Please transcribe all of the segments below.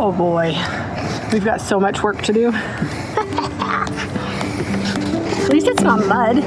Oh boy, we've got so much work to do. At least it's not mud.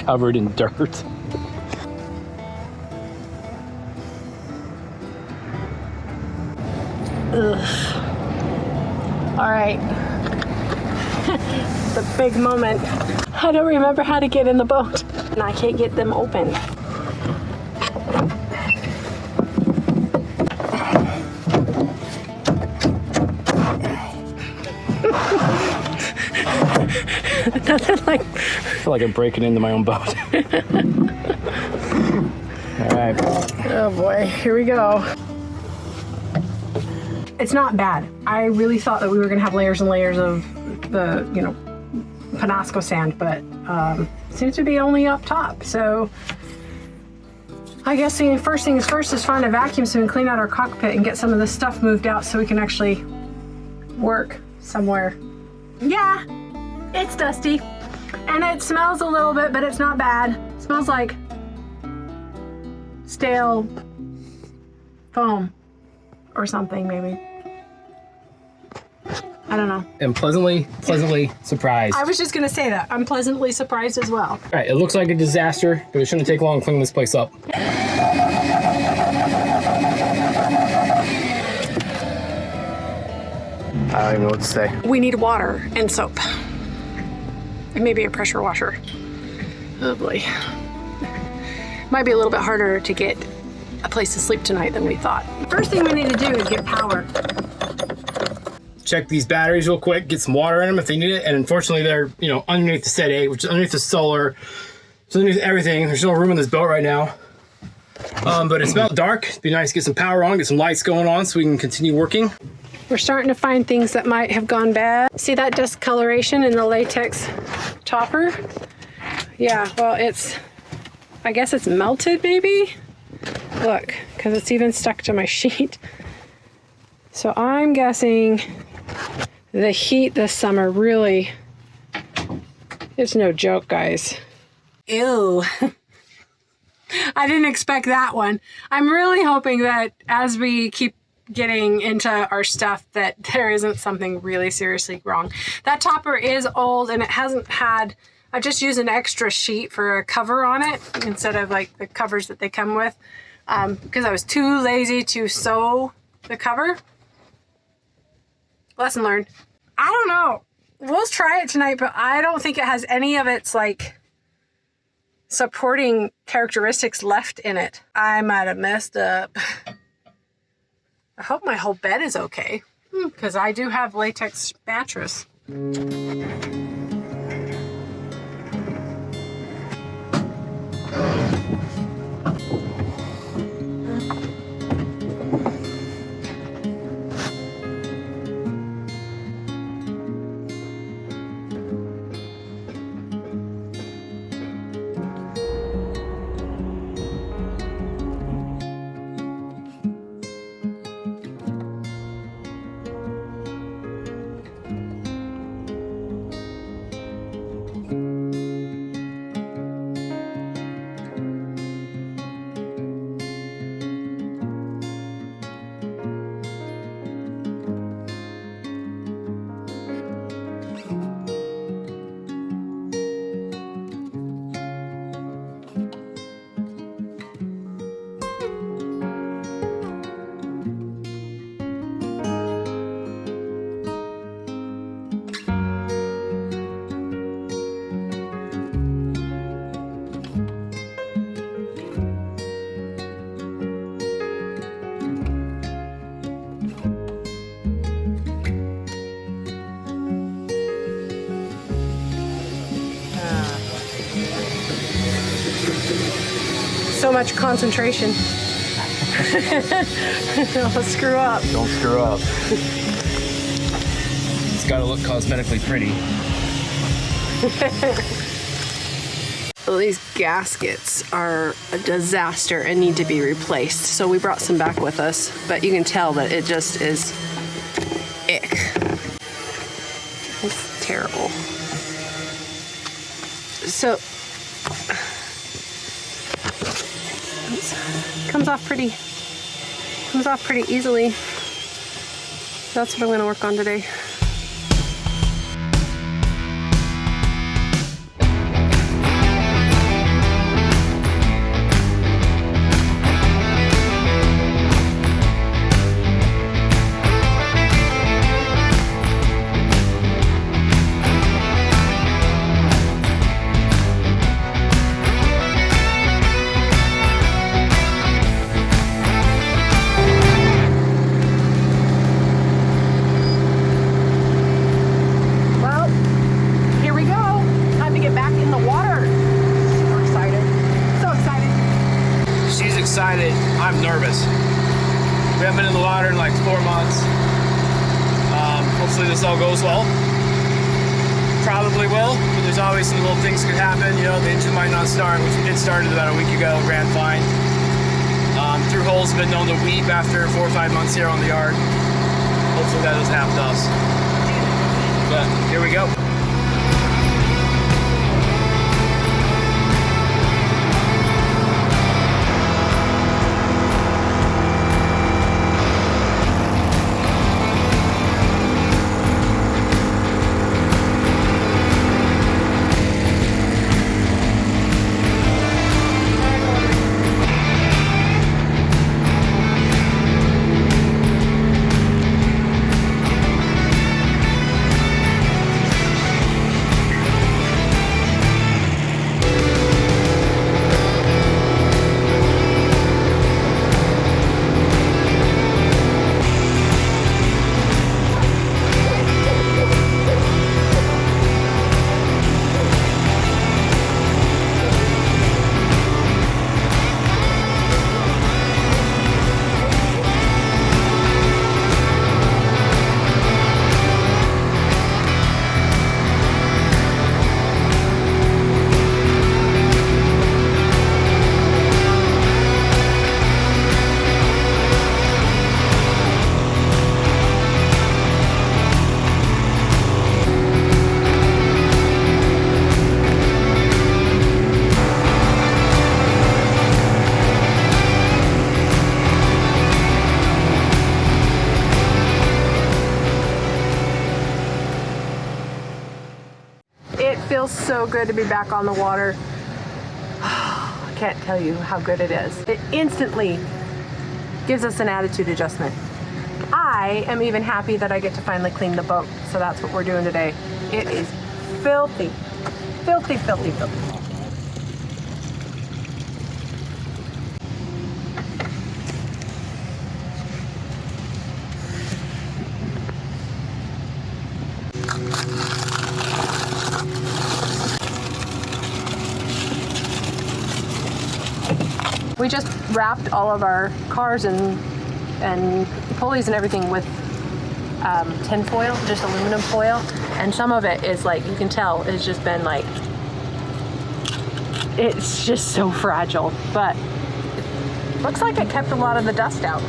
Covered in dirt. Ugh. All right. The big moment. I don't remember how to get in the boat, and I can't get them open. Nothing like. I feel like I'm breaking into my own boat. All right. Oh boy, here we go. It's not bad. I really thought that we were gonna have layers and layers of the, you know, Penasco sand, but seems to be only up top. So I guess the first things first is find a vacuum so we can clean out our cockpit and get some of this stuff moved out so we can actually work somewhere. Yeah, it's dusty. And it smells a little bit, but it's not bad. It smells like stale foam or something, maybe. I don't know. And pleasantly surprised. I was just gonna say that. I'm pleasantly surprised as well. All right, it looks like a disaster, but it shouldn't take long to clean this place up. I don't even know what to say. We need water and soap. And maybe a pressure washer. Oh boy. Might be a little bit harder to get a place to sleep tonight than we thought. First thing we need to do is get power. Check these batteries real quick, get some water in them if they need it. And unfortunately they're, you know, underneath the set 8, which is underneath the solar. It's underneath everything. There's no room in this boat right now. But it's about dark. It'd be nice to get some power on, get some lights going on so we can continue working. We're starting to find things that might have gone bad. See that discoloration in the latex topper? Yeah, well, I guess it's melted maybe? Look, because it's even stuck to my sheet. So I'm guessing the heat this summer really, it's no joke, guys. Ew. I didn't expect that one. I'm really hoping that as we keep getting into our stuff that there isn't something really seriously wrong. That topper is old and it hasn't had, I just used an extra sheet for a cover on it instead of like the covers that they come with because I was too lazy to sew the cover. Lesson learned. I don't know. We'll try it tonight, but I don't think it has any of its like supporting characteristics left in it. I might have messed up. I hope my whole bed is okay, because I do have latex mattress. so much concentration. I'll screw up. Don't screw up. It's got to look cosmetically pretty. Well, these gaskets are a disaster and need to be replaced. So we brought some back with us, but you can tell that it just is ick. It's terrible. So, comes off pretty easily. That's what I'm gonna work on today. Excited. I'm nervous. We haven't been in the water in like 4 months. Hopefully this all goes well. Probably will, but there's always some little things could happen. You know, the engine might not start, which we did start it about a week ago, ran fine. Through holes have been known to weep after 4 or 5 months here on the yard. Hopefully that doesn't happen to us. But here we go. It feels so good to be back on the water. I can't tell you how good it is. It instantly gives us an attitude adjustment. I am even happy that I get to finally clean the boat, so that's what we're doing today. It is filthy, filthy, filthy, filthy. We just wrapped all of our cars and pulleys and everything with tin foil, just aluminum foil, and some of it is like, you can tell it's just been like, it's just so fragile, but it looks like it kept a lot of the dust out.